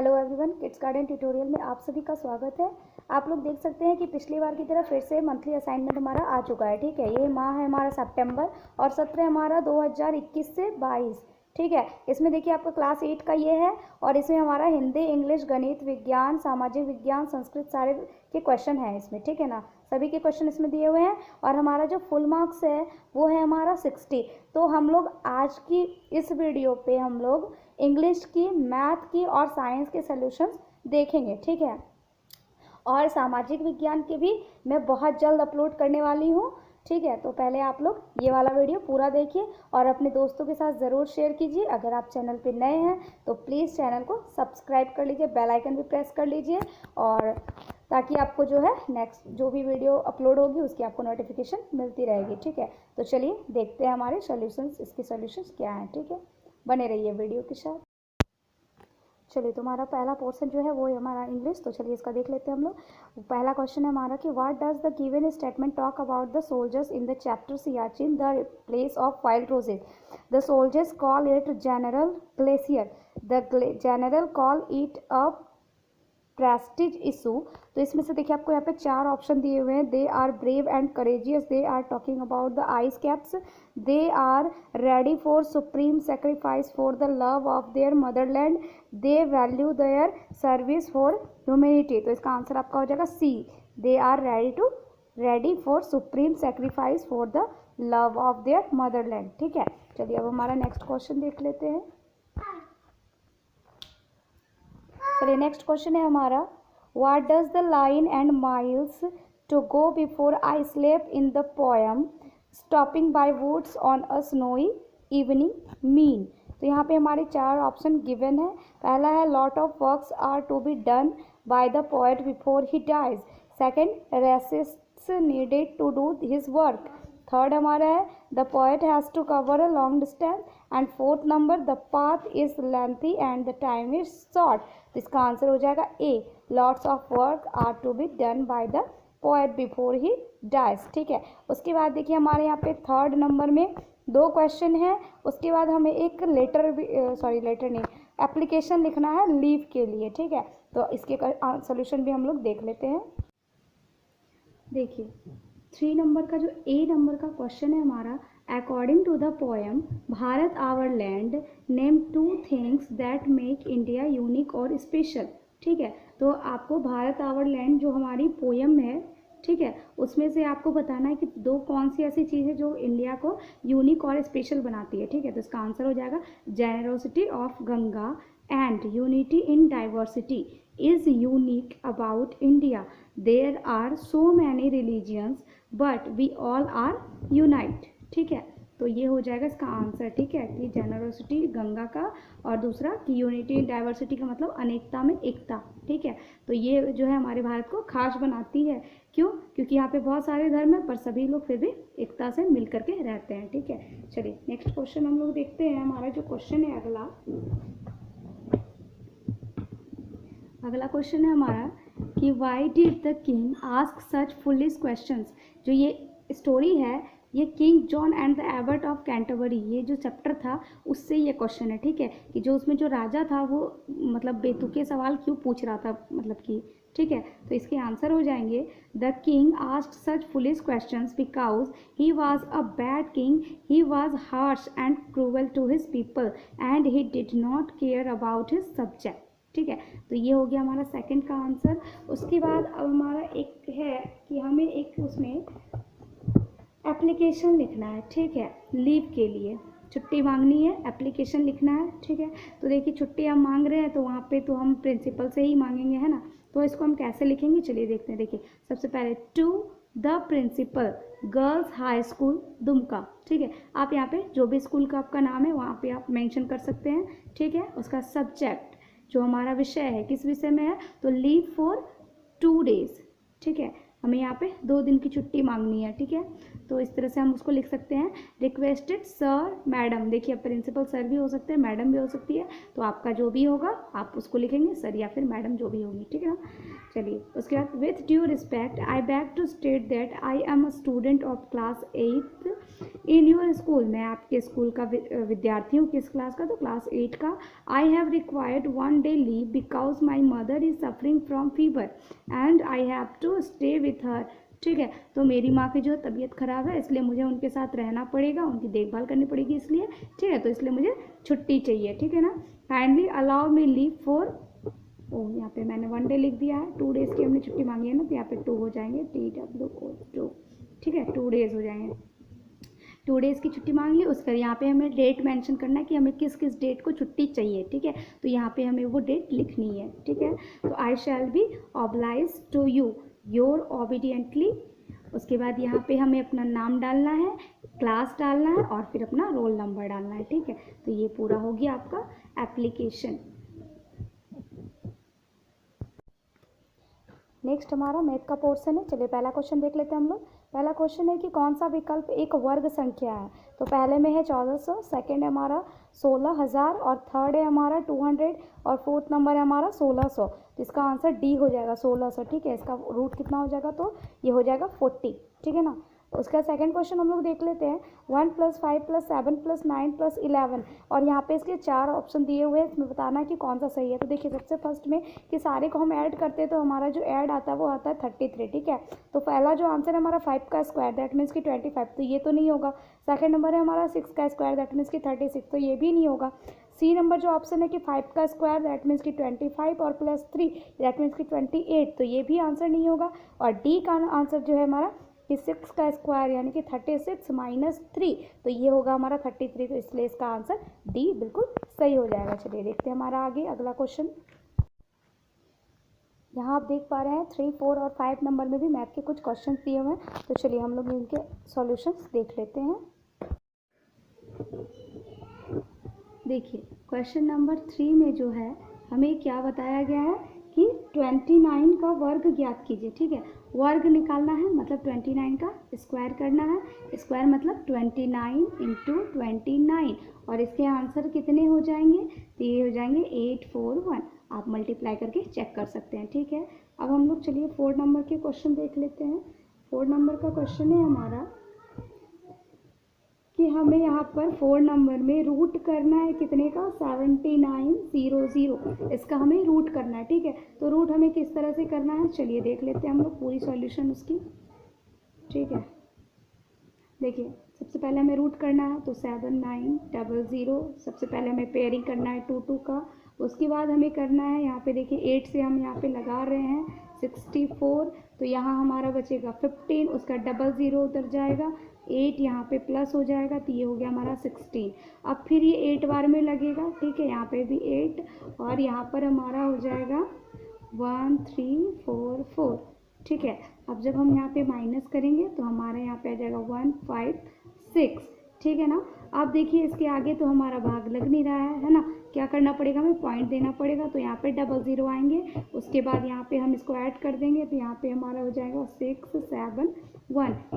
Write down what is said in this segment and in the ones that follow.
Hello everyone, kids garden tutorial में आप सभी का स्वागत है। आप लोग देख सकते हैं कि पिछली बार की तरह फिर से मंथली असाइनमेंट हमारा आ चुका है। ठीक है, ये माह है हमारा सितंबर और सत्र हमारा 2021 से 22। ठीक है, इसमें देखिए आपका क्लास 8 का ये है और इसमें हमारा हिंदी, इंग्लिश, गणित, विज्ञान, सामाजिक विज्ञान, संस्कृत सारे के क्वेश्चन हैं इसमें। ठीक है ना, सभी के क्वेश्चन इसमें दिए हुए हैं और हमारा जो फुल मार्क्स है वो है हमारा 60। तो हम लोग आज की इस वीडियो पे हम लोग इंग्लिश की, मैथ की और साइंस के सॉल्यूशंस देखेंगे। ठीक है, और सामाजिक विज्ञान के भी मैं बहुत जल्द अपलोड करने वाली हूँ। ठीक है, तो पहले आप लोग ये वाला वीडियो पूरा देखिए और अपने दोस्तों के साथ ज़रूर शेयर कीजिए। अगर आप चैनल पे नए हैं तो प्लीज़ चैनल को सब्सक्राइब कर लीजिए, बेल आइकन भी प्रेस कर लीजिए और ताकि आपको जो है नेक्स्ट जो भी वीडियो अपलोड होगी उसकी आपको नोटिफिकेशन मिलती रहेगी। ठीक है, तो चलिए देखते हैं हमारे सॉल्यूशंस, इसके सॉल्यूशंस क्या हैं। ठीक है, बने रहिए वीडियो के साथ। चलिए, तो हमारा पहला पोर्शन जो है वो है हमारा इंग्लिश। तो चलिए इसका देख लेते हैं हम लोग। पहला क्वेश्चन है हमारा कि what does the given statement talk about the soldiers in the chapter Siachen the place of wild roses. The soldiers call it general glacier, the general call it a Prestige issue. तो इसमें से देखिए आपको यहाँ पे चार ऑप्शन दिए हुए हैं। They are brave and courageous, they are talking about the ice caps, they are ready for supreme sacrifice for the love of their motherland, they value their service for humanity. तो इसका answer आपका हो जाएगा C, they are ready for supreme sacrifice for the love of their motherland. ठीक है, चलिए अब हमारा नेक्स्ट क्वेश्चन देख लेते हैं। चलिए नेक्स्ट क्वेश्चन है हमारा what does the line and miles to go before I sleep in the poem stopping by woods on a snowy evening mean. तो यहाँ पे हमारे चार ऑप्शन गिवन है। पहला है lot of works are to be done by the poet before he dies. Second, resist needed to do his work. Third हमारा है the poet has to cover a long distance and fourth number the path is lengthy and the time is short. तो इसका answer हो जाएगा A, lots of work are to be done by the poet before he dies. ठीक है, उसके बाद देखिए हमारे यहाँ पे थर्ड नंबर में दो क्वेश्चन है। उसके बाद हमें एक लेटर भी लेटर नहीं, एप्लीकेशन लिखना है लीव के लिए। ठीक है, तो इसके सोल्यूशन भी हम लोग देख लेते हैं। देखिए 3 नंबर का जो ए नंबर का क्वेश्चन है हमारा, according to the poem Bharat our land name 2 things that make India unique और स्पेशल। ठीक है, तो आपको भारत आवर लैंड जो हमारी पोएम है, ठीक है, उसमें से आपको बताना है कि दो कौन सी ऐसी चीज़ है जो इंडिया को यूनिक और स्पेशल बनाती है। ठीक है, तो इसका आंसर हो जाएगा generosity of Ganga and unity in diversity is unique about India. There are so many religions but we all are unite. ठीक है, तो ये हो जाएगा इसका आंसर। ठीक है, कि जेनरोसिटी गंगा का और दूसरा कि यूनिटी इन डाइवर्सिटी का मतलब अनेकता में एकता। ठीक है, तो ये जो है हमारे भारत को खास बनाती है। क्यों? क्योंकि यहाँ पे बहुत सारे धर्म है पर सभी लोग फिर भी एकता से मिल करके रहते हैं। ठीक है, चलिए नेक्स्ट क्वेश्चन हम लोग देखते हैं। हमारा जो क्वेश्चन है अगला क्वेश्चन है हमारा कि why did the king ask such foolish questions. जो ये स्टोरी है ये king John and the Abbott of Canterbury, ये जो चैप्टर था उससे ये क्वेश्चन है। ठीक है, कि जो उसमें जो राजा था वो मतलब बेतुके सवाल क्यों पूछ रहा था, मतलब कि ठीक है, तो इसके आंसर हो जाएंगे the king asked such foolish questions because he was a bad king, he was harsh and cruel to his people and he did not care about his subject. ठीक है, तो ये हो गया हमारा सेकंड का आंसर। उसके बाद अब हमारा एक है कि हमें एक उसमें एप्लीकेशन लिखना है। ठीक है, लीव के लिए छुट्टी मांगनी है, एप्लीकेशन लिखना है। ठीक है, तो देखिए छुट्टी हम मांग रहे हैं तो वहाँ पे तो हम प्रिंसिपल से ही मांगेंगे, है ना। तो इसको हम कैसे लिखेंगे चलिए देखते हैं। देखिए सबसे पहले to the principal girls high school Dumka. ठीक है, आप यहाँ पे जो भी स्कूल का आपका नाम है वहाँ पे आप मेंशन कर सकते हैं। ठीक है, उसका सब्जेक्ट जो हमारा विषय है किस विषय में है तो लीव फॉर 2 days। ठीक है, हमें यहाँ पे 2 दिन की छुट्टी मांगनी है, ठीक है। तो इस तरह से हम उसको लिख सकते हैं, रिक्वेस्टेड सर मैडम। देखिए अब प्रिंसिपल सर भी हो सकते हैं, मैडम भी हो सकती है, तो आपका जो भी होगा आप उसको लिखेंगे, सर या फिर मैडम जो भी होगी, ठीक है ना। चलिए उसके बाद, with due respect I beg to state that I am a student of class 8 in your school. मैं आपके स्कूल का विद्यार्थी हूँ। किस क्लास का? तो क्लास 8 का। I have required 1 day leave because my mother is suffering from fever and I have to stay with her. ठीक है, तो मेरी माँ की जो तबीयत ख़राब है, इसलिए मुझे उनके साथ रहना पड़ेगा, उनकी देखभाल करनी पड़ेगी इसलिए, ठीक है, तो इसलिए मुझे छुट्टी चाहिए, ठीक है ना। Kindly allow me leave for, यहाँ पे मैंने 1 day लिख दिया है, 2 days की हमने छुट्टी मांगी है ना, तो यहाँ पे 2 हो जाएंगे, TWO2, ठीक है, 2 days हो जाएंगे। 2 days की छुट्टी मांग ली। उसका यहाँ पे हमें डेट मेंशन करना है कि हमें किस किस डेट को छुट्टी चाहिए, ठीक है, तो यहाँ पे हमें वो डेट लिखनी है, ठीक है। तो I shall be oblige to you your obediently. उसके बाद यहाँ पे हमें अपना नाम डालना है, क्लास डालना है और फिर अपना रोल नंबर डालना है, ठीक है। तो ये पूरा हो गया आपका एप्लीकेशन। नेक्स्ट हमारा मैथ का पोर्शन है। चलिए पहला क्वेश्चन देख लेते हैं हम लोग। पहला क्वेश्चन है कि कौन सा विकल्प एक वर्ग संख्या है। तो पहले में है 1400, सेकंड है हमारा 16,000 और थर्ड है हमारा 200 और फोर्थ नंबर है हमारा 1600। तो इसका आंसर डी हो जाएगा 1600, ठीक है। इसका रूट कितना हो जाएगा? तो ये हो जाएगा 40, ठीक है ना। उसका सेकंड क्वेश्चन हम लोग देख लेते हैं। 1 + 5 + 7 + 9 + 11 और यहाँ पे इसके 4 ऑप्शन दिए हुए हैं, इसमें बताना है कि कौन सा सही है। तो देखिए सबसे फर्स्ट में कि सारे को हम ऐड करते हैं तो हमारा जो ऐड आता है वो आता है 33, ठीक है। तो पहला जो आंसर है हमारा 5 का स्क्वायर, दैट मीन्स कि 25, तो ये तो नहीं होगा। सेकंड नंबर है हमारा 6 का स्क्वायर, दैट मीन्स कि 36, तो ये भी नहीं होगा। सी नंबर जो ऑप्शन है कि 5 का स्क्वायर, दैट मीन्स कि 25 और +3, दैट मीन्स कि 28, तो ये भी आंसर नहीं होगा। और डी का आंसर जो है हमारा कि 6 का स्क्वायर यानी कि 36 - 3, तो ये होगा हमारा 33, तो इसलिए इसका आंसर डी बिल्कुल सही हो जाएगा। चलिए देखते हैं हमारा आगे अगला क्वेश्चन। यहाँ आप देख पा रहे हैं 3, 4 और 5 नंबर में भी मैथ के कुछ क्वेश्चन दिए हुए हैं, तो चलिए हम लोग इनके सॉल्यूशंस देख लेते हैं। देखिए क्वेश्चन नंबर 3 में जो है हमें क्या बताया गया है कि 29 का वर्ग ज्ञात कीजिए, ठीक है। वर्ग निकालना है मतलब 29 का स्क्वायर करना है, स्क्वायर मतलब 29 × 29 और इसके आंसर कितने हो जाएंगे? तो ये हो जाएंगे 841। आप मल्टीप्लाई करके चेक कर सकते हैं, ठीक है। अब हम लोग चलिए 4 नंबर के क्वेश्चन देख लेते हैं। 4 नंबर का क्वेश्चन है हमारा कि हमें यहाँ पर 4 नंबर में रूट करना है कितने का? 7900, इसका हमें रूट करना है, ठीक है। तो रूट हमें किस तरह से करना है चलिए देख लेते हैं हम लोग पूरी सॉल्यूशन उसकी, ठीक है। देखिए सबसे पहले हमें रूट करना है तो 7900, सबसे पहले हमें पेयरिंग करना है 2 का। उसके बाद हमें करना है यहाँ पे देखिए 8 से हम यहाँ पे लगा रहे हैं 64, तो यहाँ हमारा बचेगा 15, उसका 00 उतर जाएगा, 8 यहाँ पे प्लस हो जाएगा, तो ये हो गया हमारा 16। अब फिर ये 8 बार में लगेगा, ठीक है, यहाँ पे भी 8 और यहाँ पर हमारा हो जाएगा 1344, ठीक है। अब जब हम यहाँ पे माइनस करेंगे तो हमारा यहाँ पे आ जाएगा 156, ठीक है ना। अब देखिए इसके आगे तो हमारा भाग लग नहीं रहा है ना, क्या करना पड़ेगा? हमें पॉइंट देना पड़ेगा, तो यहाँ पे 00 आएंगे, उसके बाद यहाँ पे हम इसको ऐड कर देंगे, तो यहाँ पे हमारा हो जाएगा 671।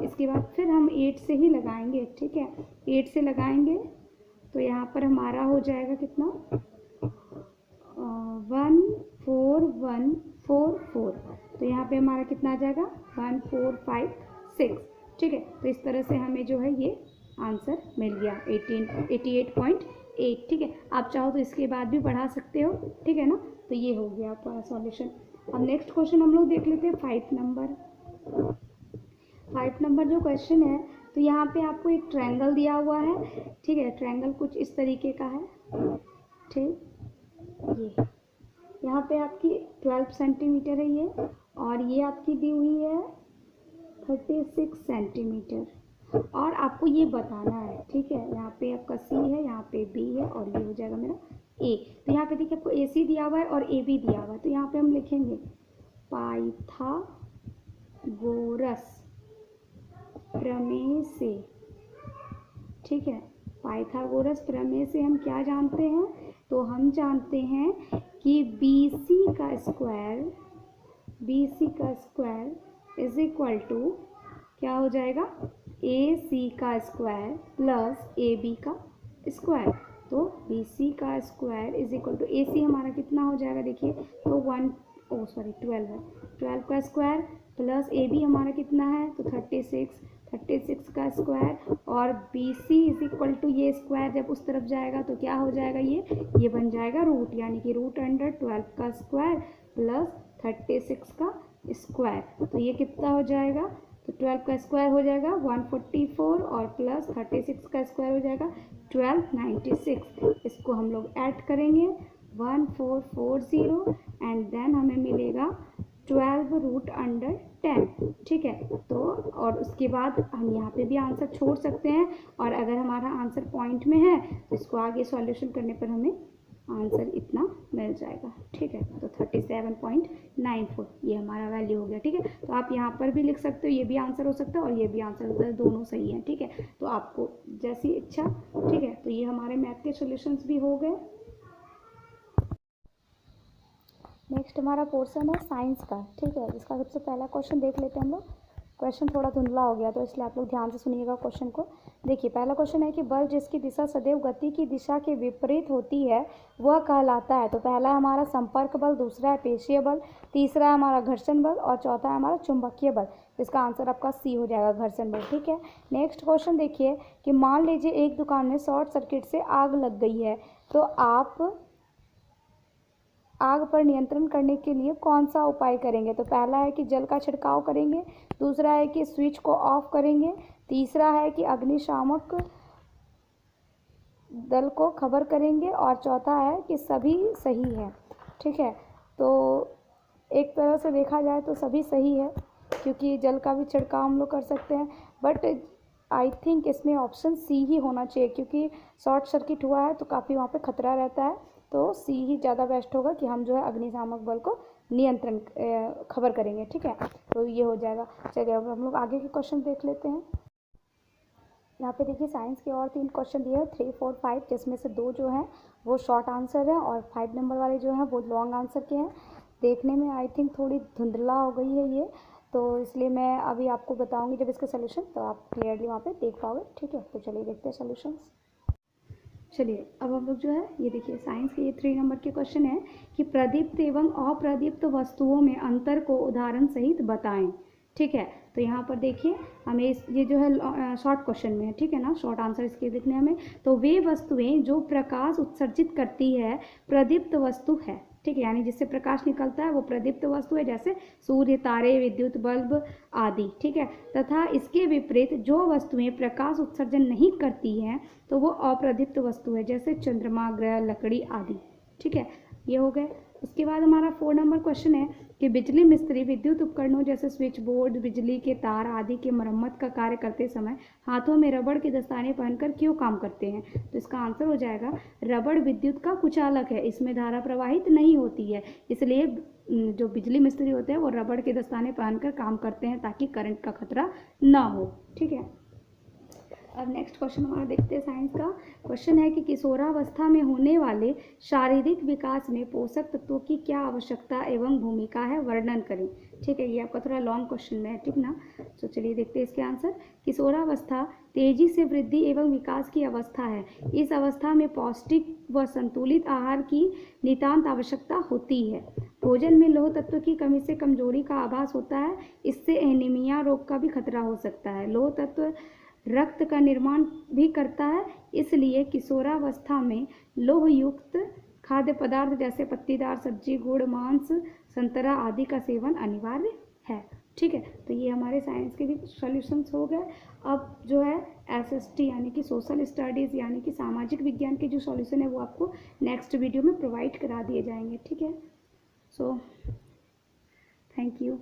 इसके बाद फिर हम 8 से ही लगाएंगे, ठीक है, 8 से लगाएंगे तो यहाँ पर हमारा हो जाएगा कितना? 14144, तो यहाँ पे हमारा कितना आ जाएगा? 1456, ठीक है। तो इस तरह से हमें जो है ये आंसर मिल गया 88.8, ठीक है। आप चाहो तो इसके बाद भी बढ़ा सकते हो, ठीक है ना। तो ये हो गया आपका सॉल्यूशन। अब नेक्स्ट क्वेश्चन हम लोग देख लेते हैं 5 नंबर। 5 नंबर जो क्वेश्चन है तो यहाँ पे आपको एक ट्रायंगल दिया हुआ है, ठीक है। ट्रायंगल कुछ इस तरीके का है, ठीक, ये यहाँ पे आपकी 12 सेंटीमीटर है ये, और ये आपकी दी हुई है 36 सेंटीमीटर, और आपको ये बताना है, ठीक है। यहाँ पे आपका सी है, यहाँ पे बी है और ये हो जाएगा मेरा ए। तो यहाँ पे देखिए आपको ए सी दिया हुआ है और ए बी दिया हुआ है, तो यहाँ पे हम लिखेंगे पाइथागोरस प्रमेय से, ठीक है। पाइथागोरस प्रमेय से हम क्या जानते हैं? तो हम जानते हैं कि BC का स्क्वायर इज इक्वल टू क्या हो जाएगा, ए सी का स्क्वायर प्लस ए बी का स्क्वायर। तो बी सी का स्क्वायर इज इक्वल टू ए सी हमारा कितना हो जाएगा, देखिए तो 12 है, 12 का स्क्वायर प्लस ए बी हमारा कितना है तो 36 का स्क्वायर, और B C is equal to ये स्क्वायर जब उस तरफ जाएगा तो क्या हो जाएगा, ये बन जाएगा रूट, यानी कि रूट अंडर 12 का स्क्वायर प्लस 36 का स्क्वायर। तो ये कितना हो जाएगा, तो 12 का स्क्वायर हो जाएगा 144 और प्लस 36 का स्क्वायर हो जाएगा 1296। इसको हम लोग ऐड करेंगे 1440 एंड देन हमें मिलेगा 12 रूट अंडर 10, ठीक है। तो और उसके बाद हम यहाँ पे भी आंसर छोड़ सकते हैं, और अगर हमारा आंसर पॉइंट में है तो इसको आगे सॉल्यूशन करने पर हमें आंसर इतना मिल जाएगा, ठीक है। तो 37.94 ये हमारा वैल्यू हो गया, ठीक है। तो आप यहाँ पर भी लिख सकते हो, ये भी आंसर हो सकता है और ये भी आंसर हो सकता है, दोनों सही हैं, ठीक है। तो आपको जैसी इच्छा, ठीक है। तो ये हमारे मैथ के सॉल्यूशंस भी हो गए। नेक्स्ट हमारा पोर्शन है साइंस का, ठीक है। इसका सबसे पहला क्वेश्चन देख लेते हैं हम लोग। क्वेश्चन थोड़ा धुंधला हो गया तो इसलिए आप लोग ध्यान से सुनिएगा क्वेश्चन को। देखिए पहला क्वेश्चन है कि बल जिसकी दिशा सदैव गति की दिशा के विपरीत होती है वह कहलाता है। तो पहला है हमारा संपर्क बल, दूसरा है पेशीय बल, तीसरा है हमारा घर्षण बल और चौथा है हमारा चुंबकीय बल। इसका आंसर आपका सी हो जाएगा, घर्षण बल, ठीक है। नेक्स्ट क्वेश्चन देखिए कि मान लीजिए एक दुकान में शॉर्ट सर्किट से आग लग गई है, तो आप आग पर नियंत्रण करने के लिए कौन सा उपाय करेंगे। तो पहला है कि जल का छिड़काव करेंगे, दूसरा है कि स्विच को ऑफ करेंगे, तीसरा है कि अग्निशामक दल को खबर करेंगे और चौथा है कि सभी सही है, ठीक है। तो एक तरह से देखा जाए तो सभी सही है, क्योंकि जल का भी छिड़काव हम लोग कर सकते हैं, बट आई थिंक इसमें ऑप्शन सी ही होना चाहिए, क्योंकि शॉर्ट सर्किट हुआ है तो काफ़ी वहाँ पे खतरा रहता है। तो सी ही ज़्यादा बेस्ट होगा कि हम जो है अग्निशामक बल को नियंत्रण खबर करेंगे, ठीक है। तो ये हो जाएगा। चलिए अब हम लोग आगे के क्वेश्चन देख लेते हैं। यहाँ पे देखिए साइंस के और 3 क्वेश्चन दिए हैं, 3, 4, 5, जिसमें से 2 जो हैं वो शॉर्ट आंसर हैं और 5 नंबर वाले जो हैं वो लॉन्ग आंसर के हैं। देखने में आई थिंक थोड़ी धुंधला हो गई है ये, तो इसलिए मैं अभी आपको बताऊँगी जब इसके सोल्यूशन, तो आप क्लियरली वहाँ पर देख पाओगे, ठीक है। तो चलिए देखते हैं सोल्यूशंस। चलिए अब हम लोग जो है ये देखिए साइंस के ये 3 नंबर के क्वेश्चन है कि प्रदीप्त एवं अप्रदीप्त वस्तुओं में अंतर को उदाहरण सहित बताएं, ठीक है। तो यहाँ पर देखिए हमें ये जो है शॉर्ट क्वेश्चन में है, ठीक है ना, शॉर्ट आंसर इसके लिखने हमें। तो वे वस्तुएं जो प्रकाश उत्सर्जित करती है प्रदीप्त वस्तु है, ठीक है, यानी जिससे प्रकाश निकलता है वो प्रदीप्त वस्तु है, जैसे सूर्य, तारे, विद्युत बल्ब आदि, ठीक है। तथा इसके विपरीत जो वस्तुएं प्रकाश उत्सर्जन नहीं करती हैं तो वो अप्रदीप्त वस्तु है, जैसे चंद्रमा, ग्रह, लकड़ी आदि, ठीक है। ये हो गए। उसके बाद हमारा 4 नंबर क्वेश्चन है कि बिजली मिस्त्री विद्युत उपकरणों जैसे स्विच बोर्ड, बिजली के तार आदि के मरम्मत का कार्य करते समय हाथों में रबड़ के दस्ताने पहनकर क्यों काम करते हैं। तो इसका आंसर हो जाएगा रबड़ विद्युत का कुचालक है, इसमें धारा प्रवाहित नहीं होती है, इसलिए जो बिजली मिस्त्री होते हैं वो रबड़ के दस्ताने पहनकर काम करते हैं ताकि करंट का खतरा ना हो, ठीक है। अब नेक्स्ट क्वेश्चन हमारा देखते हैं साइंस का। क्वेश्चन है कि किशोरावस्था में होने वाले शारीरिक विकास में पोषक तत्वों की क्या आवश्यकता एवं भूमिका है, वर्णन करें, ठीक है। ये आपका थोड़ा लॉन्ग क्वेश्चन में है, ठीक ना। तो चलिए देखते हैं इसके आंसर। किशोरावस्था तेजी से वृद्धि एवं विकास की अवस्था है। इस अवस्था में पौष्टिक व संतुलित आहार की नितांत आवश्यकता होती है। भोजन में लौह तत्व की कमी से कमजोरी का आभास होता है, इससे एनीमिया रोग का भी खतरा हो सकता है। लौह तत्व रक्त का निर्माण भी करता है, इसलिए किशोरावस्था में लौह युक्त खाद्य पदार्थ जैसे पत्तीदार सब्जी, गुड़, मांस, संतरा आदि का सेवन अनिवार्य है, ठीक है। तो ये हमारे साइंस के भी सॉल्यूशंस हो गए। अब जो है एसएसटी यानी कि सोशल स्टडीज़ यानी कि सामाजिक विज्ञान के जो सॉल्यूशन है वो आपको नेक्स्ट वीडियो में प्रोवाइड करा दिए जाएंगे, ठीक है। So thank you.